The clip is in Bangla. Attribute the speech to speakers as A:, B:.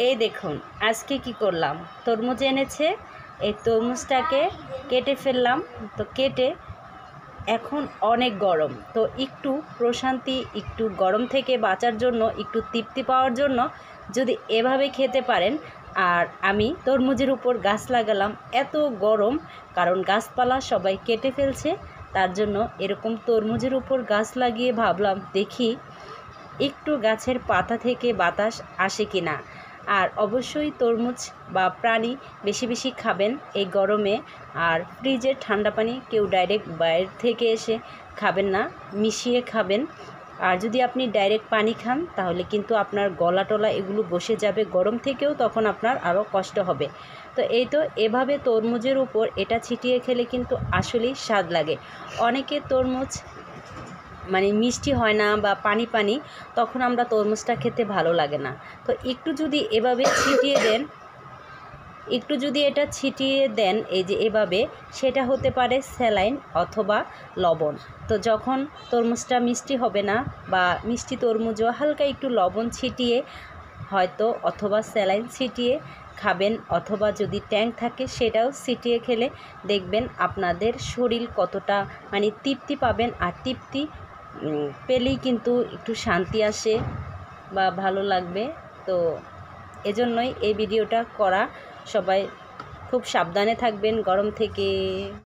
A: এই দেখুন আজকে কি করলাম, তরমুজ এনেছে, এই তরমুজটাকে কেটে ফেললাম। তো কেটে এখন অনেক গরম, তো একটু প্রশান্তি, একটু গরম থেকে বাঁচার জন্য, একটু তৃপ্তি পাওয়ার জন্য যদি এভাবে খেতে পারেন। আর আমি তরমুজের উপর গাছ লাগালাম, এত গরম, কারণ গাছপালা সবাই কেটে ফেলছে, তার জন্য এরকম তরমুজের উপর গাছ লাগিয়ে ভাবলাম দেখি একটু গাছের পাতা থেকে বাতাস আসে কি না। আর অবশ্যই তরমুজ বা পানি বেশি বেশি খাবেন এই গরমে। আর ফ্রিজের ঠান্ডা পানি কেউ ডাইরেক্ট বাইরে থেকে এসে খাবেন না, মিশিয়ে খাবেন। আর যদি আপনি ডাইরেক্ট পানি খান তাহলে কিন্তু আপনার গলা টলা এগুলো বসে যাবে গরম থেকেও, তখন আপনার আরও কষ্ট হবে। তো এই তো এভাবে তরমুজের উপর এটা ছিটিয়ে খেলে কিন্তু আসলেই স্বাদ লাগে। অনেকে তরমুজ মানে মিষ্টি হয় না বা পানি পানি, তখন আমরা তরমুজটা খেতে ভালো লাগে না। তো একটু যদি এভাবে ছিটিয়ে দেন, একটু যদি এটা ছিটিয়ে দেন এই যে এভাবে, সেটা হতে পারে স্যালাইন অথবা লবণ। তো যখন তরমুজটা মিষ্টি হবে না বা মিষ্টি তরমুজও হালকা একটু লবণ ছিটিয়ে হয়তো অথবা স্যালাইন ছিটিয়ে খাবেন, অথবা যদি ট্যাঙ্ক থাকে সেটাও ছিটিয়ে খেলে দেখবেন আপনাদের শরীর কতটা মানে তৃপ্তি পাবেন। আর তৃপ্তি পেলেই কিন্তু একটু শান্তি আসে বা ভালো লাগবে। তো এজন্যই এই ভিডিওটা করা। সবাই খুব সাবধানে থাকবেন গরম থেকে।